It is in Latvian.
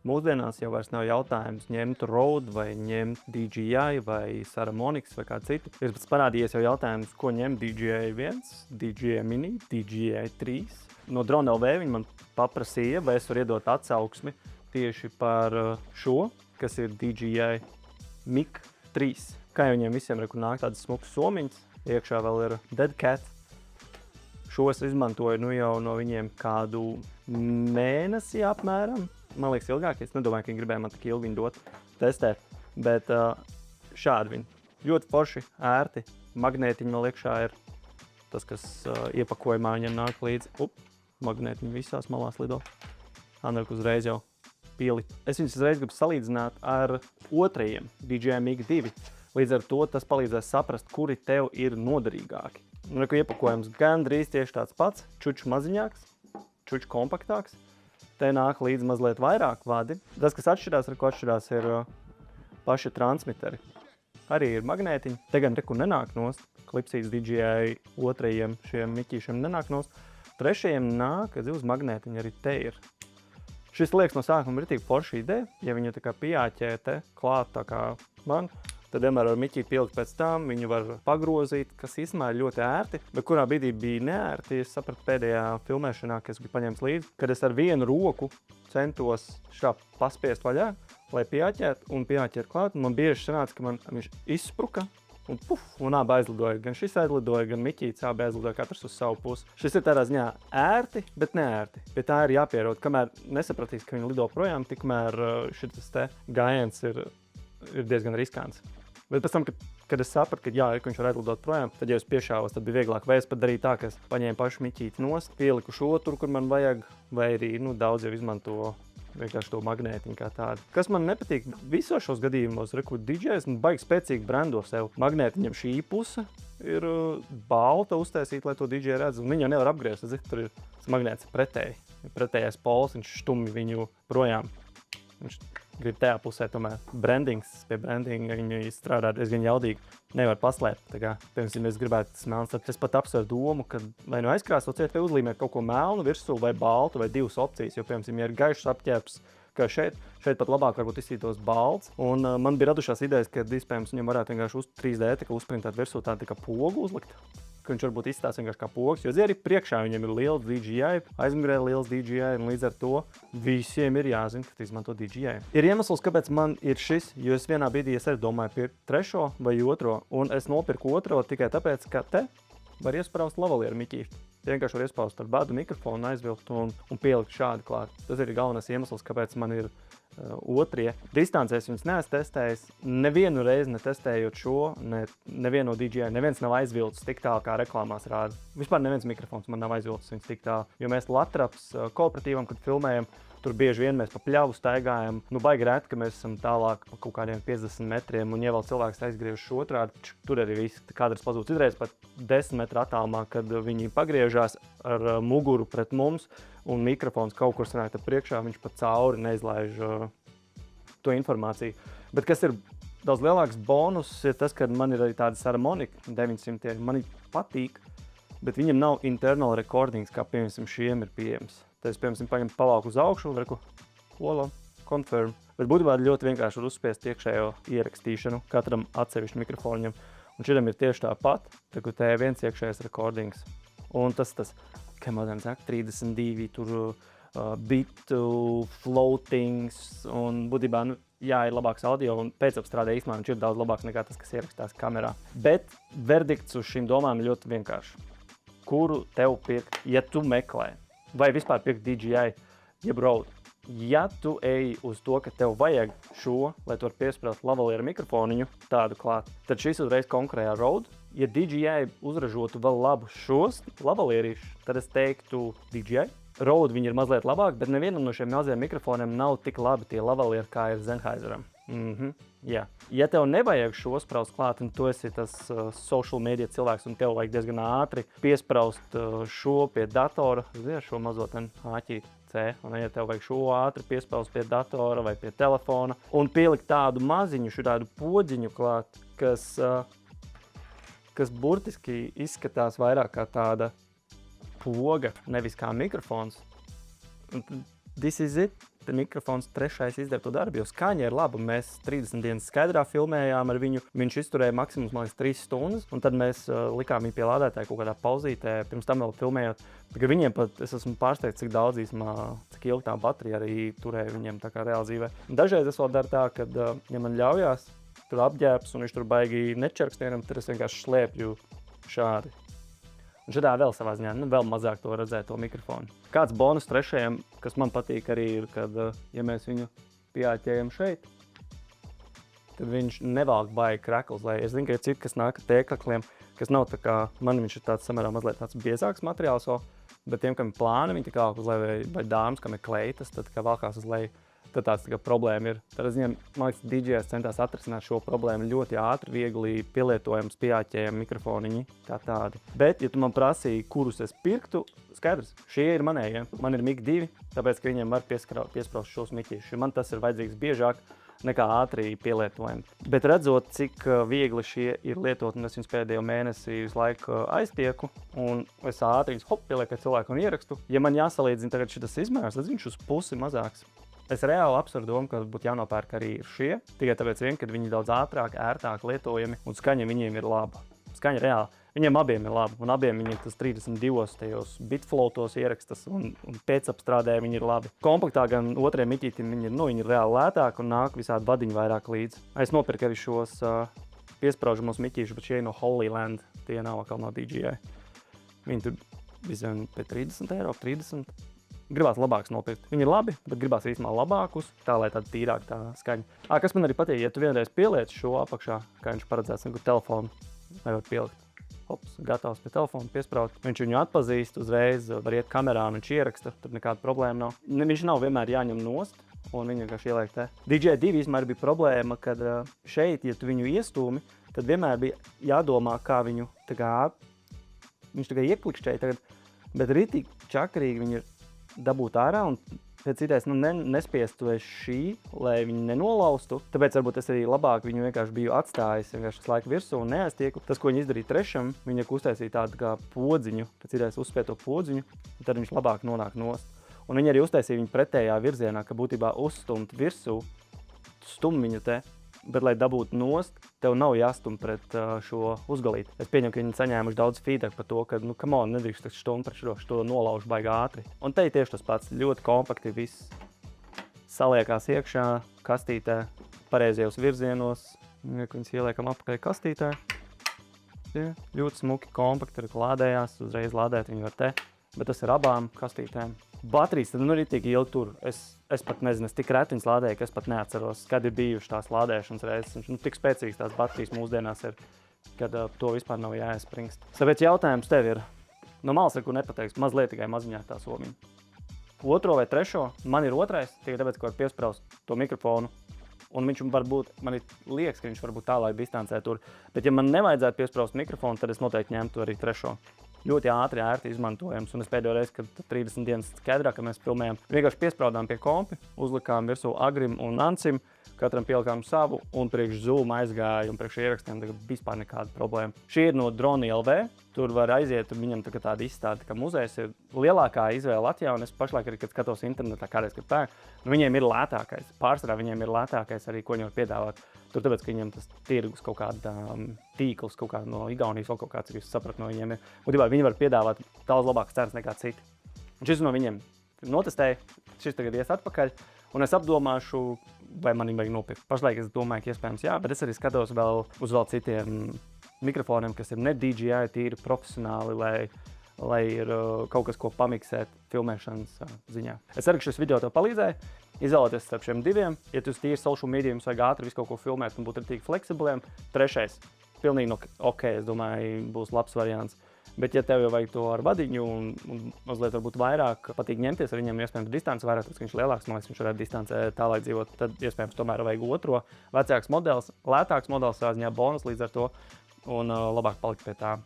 Mūsdienās jau vairs nav jautājums ņemt Rode vai ņemt DJI vai Saramonics vai kādu citu. Ir parādījies jau jautājums, ko ņemt DJI 1, DJI Mini, DJI 3. No Drone LV viņi man paprasīja, vai es varu iedot atsauksmi tieši par šo, kas ir DJI Mic 3. Kā jau viņiem visiem reku nāk tādas smukas somiņas, iekšā vēl ir Dead Cat. Šo es izmantoju jau no viņiem kādu mēnesi apmēram. Man liekas ilgāk, es nedomāju, ka viņi gribēja man tik ilgi viņu dot testēt, bet šādi viņi. Ļoti forši, ērti, magnētiņi vēl iekšā ir tas, kas iepakojumā viņiem nāk līdzi. Magnētiņi visās malās lido. Anarku uzreiz jau pielikt. Es viņus uzreiz gribu salīdzināt ar otrajiem DJI Mic 2. Līdz ar to tas palīdzēs saprast, kuri tev ir noderīgāki. Iepakojums gandrīz tieši tāds pats, čuču maziņāks, čuču kompaktāks. Te nāk līdz mazliet vairāk vadi. Tas, kas atšķirās, ir paši transmiteri. Arī ir magnētiņi. Te gan reku nenāk nost. Klipsīts DJI otrajiem šiem miķīšiem nenāk nost. Trešajiem nāk uz magnētiņi arī te ir. Šis liekas no sākuma ir tik forša ideja. Ja viņu tā kā pieāķē te klāt tā kā man, tad vienmēr var miķīt pielikt pēc tam, viņu var pagrozīt, kas īstenībā ir ļoti ērti, bet kurā brīdī bija neērti. Es sapratu pēdējā filmēšanā, kas bija paņemts līdzi, kad es ar vienu roku centos šā paspiest vaļā, lai pieāķētu un pieāķētu klāt. Man bieži sanāca, ka man viņš izspruka un puf, un abi aizlidoja. Gan šis aizlidoja, gan miķīts abi aizlidoja, katrs uz savu pusi. Šis ir tādā ziņā ērti, bet neērti. Pie tā ir jāpierod. Kamēr nesapratīs, ka viņi lido projām, tikmēr šis te gājiens ir diezgan riskants. Bet pēc tam, kad es sapratu, ka viņš var aizlidot projām, tad, ja es piešāvos, tad bija vieglāk. Vai es pat darīju tā, ka es paņēmu pašu miķīti nost, pieliku šo tur, kur man vajag, vai arī daudz jau izmanto vienkārši to magnētiņu kā tādu. Kas man nepatīk visos šos gadījumos, DJs baigi spēcīgi brando sev. Magnētiņam šī puse ir balta uztaisīta, lai to DJ redz, un viņa nevar apgriezt. Tur ir magnēts pretēji. Pretējais pols, viņš stumj viņu projām. Viņš grib tajā pusē tomēr brandings, pie brandinga viņi strādā diezgan jaudīgi. Nevar paslēpt. Tā kā, piemēram, es gribētu tas melns, tad es pat apsveru domu, ka vai nu aizkrāsot ciet, vai uzlīmēt kaut ko melnu virsū, vai baltu, vai divas opcijas, jo, piemēram, ja ir gaišs apķērbs, kā šeit pat labāk varbūt izsītos balts. Un man bija radušās idejas, ka iespējams viņam varētu vienkārši 3D uzprintēt virsū tādu tā kā pogu uzlikt. Ka viņš varbūt izstās vienkārši kā pogas, jo arī priekšā viņam ir liels DJI, aizmugurē liels DJI, un līdz ar to visiem ir jāzina, ka izmanto DJI. Ir iemesls, kāpēc man ir šis, jo es vienā brīdī es domāju pirkt trešo vai otro, un es nopirku otro tikai tāpēc, ka te var iespraust lavalieru miķīšu. Vienkārši var iespaust ar badu mikrofonu, aizvilkt un pielikt šādi klāt. Tas ir galvenais iemesls, kāpēc man ir otrie. Distancēs viņus neesmu testējis. Nevienu reizi netestējot šo, nevienu no DJI, neviens nav aizvilcis tik tālu, kā reklāmās rāda. Vispār neviens mikrofons man nav aizvilcis viņus tik tālu, jo mēs Latraps kooperatīvam, kad filmējam, tur bieži vien mēs pa pļavu staigājam. Baigi reti, ka mēs esam tālāk pa kaut kādiem 50 metriem, un ja vēl cilvēks aizgriežas otrādi, tur arī viss kadrs pazūd. Citreiz pat 10 metru attālumā, kad viņi pagriežās ar muguru pret mums, un mikrofons kaut kur sanāk tad priekšā, viņš pat cauri neizlaiž to informāciju. Bet kas ir daudz lielāks bonus, ir tas, ka man ir arī tāda Saramonic 900. Man patīk, bet viņam nav internal recordings, kā piemēram šiem ir pieejams. Tad es, piemēram, pavalku uz augšu, reku, holo, confirm. Bet būtībā ļoti vienkārši var uzspiest iekšējo ierakstīšanu katram atsevišķu mikrofoniem. Un šitam ir tieši tāpat, tā kā te viens iekšējais recordings. Un tas, kā modern saka, 32 tur bitu, floatings, un būtībā, ir labāks audio, un pēcapstrādē īstenībā viņš ir daudz labāks nekā tas, kas ierakstās kamerā. Bet verdikts uz šīm domām ir ļoti vienkārši. Kuru tev pirkt, ja tu meklē? Vai vispār pirkt DJI, jeb Rode? Ja tu ej uz to, ka tev vajag šo, lai tu var piesprāst lavalieru mikrofoniņu tādu klāt, tad šis uzreiz konkurē ar Rode. Ja DJI uzražotu vēl labu šos lavalierīšus, tad es teiktu DJI. Rode viņi ir mazliet labāk, bet nevienam no šiem mazajiem mikrofoniem nav tik labi tie lavalieri, kā ir Sennheiseram. Jā. Ja tev nevajag šo spraust klāt, un tu esi tas social media cilvēks, un tev vajag diezgan ātri piespraust šo pie datora, šo mazo āķīti C, un ja tev vajag šo ātri piespraust pie datora vai pie telefona, un pielikt tādu maziņu, tādu podziņu klāt, kas burtiski izskatās vairāk kā tāda poga, nevis kā mikrofons. This is it. mikrofons trešais izdara to darbu, jo skaņa ir laba. Mēs 30 dienas skaidrā filmējām ar viņu. Viņš izturēja maksimums, man liekas, 3 stundas, un tad mēs likām viņu pie lādētāja kaut kādā pauzītē, pirms tam vēl filmējot. Tagad viņiem pat es esmu pārsteigts, cik daudz īsumā, cik ilgi tā baterija arī turēja viņiem tā kā reāli dzīvē. Dažreiz es vēl daru tā, kad, ja man ļaujās, tur apģērbs un viņš tur baigi nečerkstiem, tad es vienkārši slēpju šādi. Un šādā vēl savā ziņā, vēl mazāk to redzēt, to mikrofonu. Kāds bonus trešajam, kas man patīk arī ir, kad, ja mēs viņu pieāķējam šeit, tad viņš nevalk baigi krekls, lai es zinu, ka ir citi, kas nāk ar tēkakliem, kas nav tā kā, man viņš ir tāds samērā mazliet tāds biezāks materiāls, bet tiem, kam ir plāni, viņi tā kā uz leju, vai dāmas, kam ir kleitas, tad kā valkās uz leju. Tad tāds tā kā problēma ir. Tad es viņam, man liekas, DJs centās atrisināt šo problēmu ļoti ātri, viegli pielietojams, pieāķējami mikrofoniņi, kā tādi. Bet, ja tu man prasīji, kurus es pirktu, skaidrs, šie ir manējie. Man ir MIG 2, tāpēc, ka viņiem var piespraust šos miķīšus. Man tas ir vajadzīgs biežāk nekā ātri pielietojami. Bet redzot, cik viegli šie ir lietot, un es viņus pēdējo mēnesi visu laiku aiztieku, un es ātri viņus pielieku cilvēku un ierakstu. Ja man jāsalīdzina tagad šitas izmērs, tad viņš uz pusi mazāks. Es reāli apsveru domu, ka būtu jānopērk arī šie, tikai tāpēc vien, kad viņi daudz ātrāk, ērtāk lietojami un skaņa viņiem ir laba. Skaņa reāli. Viņiem abiem ir laba un abiem viņi tas 32 tajos bitflotos ierakstas un pēcapstrādē viņi ir labi. Kompaktā gan otriem miķītim viņi ir reāli lētāk un nāk visādi vadiņi vairāk līdzi. Es nopirku arī šos piespraužamos miķīšus, bet šie no Holyland, tie nav atkal no DJI. Viņi tur visvien pēc 30 eiro, 30. Gribās labāks nopirkt. Viņi ir labi, bet gribās īstenībā labākus, tā lai tāda tīrāk tā skaņa. Kas man arī patīk, ja tu vienreiz pieliec šo apakšā, kā viņš paredzēts, telefonu nevar pielikt. Hops, gatavs pie telefona piespraut. Viņš viņu atpazīst, uzreiz var iet kamerā un viņš ieraksta, tur nekāda problēma nav. Viņš nav vienmēr jāņem nost un viņu vienkārši ieliek te. DJI 2 vismēr bija problēma, kad šeit, ja tu viņu iestūmi, tad vienmēr bija jādomā, kā viņu viņš ieklikšķēja tagad, bet ritīgi čakarīgi viņi ir dabūt ārā un pēc idejas nespiestu šī, lai viņi nenolaustu. Tāpēc varbūt es arī labāk viņu vienkārši biju atstājis vienkārši laiku virsū un neaiztieku. Tas, ko viņi izdarīja trešam, viņi uztaisīja tādu kā podziņu, pēc idejas uzspieto podziņu, un tad viņš labāk nonāk nost. Un viņi arī uztaisīja viņu pretējā virzienā, ka būtībā uzstumt virsū, stum viņu te, bet, lai dabūtu nost, tev nav jāstum pret šo uzgalīti. Es pieņemu, ka viņi saņēmuši daudz feedback par to, ka, come on, nedrīkst stumt pret šo nolaužu baigi ātri. Un te ir tieši tas pats, ļoti kompakti viss saliekās iekšā kastītē, pareizajos virzienos, viņus ieliekam apakaļ kastītē. Ļoti smuki, kompakti, lādējās, uzreiz lādēt viņi var te, bet tas ir abām kastītēm. Baterijas tad arī tik ilgi tur. Es pat nezinu, es tik retiņas lādēju, ka es pat neatceros, kad ir bijuši tās lādēšanas reizes. Tik spēcīgas tās baterijas mūsdienās ir, kad to vispār nav jāiespringst. Tāpēc jautājums tev ir, no malas neko nepateiks, mazliet tikai maziņā tā somiņa. Otro vai trešo, man ir otrais, tikai tāpēc, ka var piespraust to mikrofonu. Un viņš varbūt, man liekas, ka viņš varbūt tālāk distancē tur. Bet ja man nevajadzētu piespraust mikrofonu, tad es noteikti ņemtu arī trešo. Ļoti ātri, ērti izmantojams, un es pēdējo reizi, kad 30 dienas skaidrā, kad mēs filmējām, vienkārši piespraudām pie kompi, uzlikām virsū Agrim un Ancim, katram pielikām savu, un priekš Zoom aizgāja, un priekš ierakstiem tagad vispār nekāda problēma. Šī ir no Droni LV, tur var aiziet, un viņam tagad tāda izstāde, ka muzejs ir lielākā izvēle Latvijā, un es pašlaik arī, kad skatos internetā kādreiz, kad pērk, viņiem ir lētākais, pārsvarā viņiem ir lētākais arī, ko viņi var piedāvāt. Tur tāpēc, ka viņiem tas tirgus kaut kāda tīkls, kaut kāda no Igaunijas, vēl kaut kāds, cik es sapratu no viņiem ir. Būtībā viņi var piedāvāt daudz labākas cenas nekā citi. Un šis no viņiem notestēja, šis tagad ies atpakaļ, un es apdomāšu, vai man viņu vajag nopirkt. Pašlaik es domāju, ka iespējams jā, bet es arī skatos vēl uz citiem mikrofoniem, kas ir ne DJI, tīri profesionāli, lai ir kaut kas, ko pamiksēt filmēšanas ziņā. Es ceru, ka šis video tev palīdzēja. Izvēlēties starp šiem diviem. Ja tu tīri social media jums vajag ātri visu kaut ko filmēt un būt arī fleksibliem. Trešais, pilnīgi ok, es domāju, būs labs variants. Bet ja tev jau vajag to ar vadiņu un mazliet varbūt vairāk patīk ņemties ar viņam, iespējams distance vairāk, tas, ka viņš lielāks, man liekas, viņš varētu distancē tālāk dzīvot, tad iespējams tomēr vajag otro, vecāks modelis, lētāks modelis, ziņā bonus līdz ar to un labāk palikt pie tā.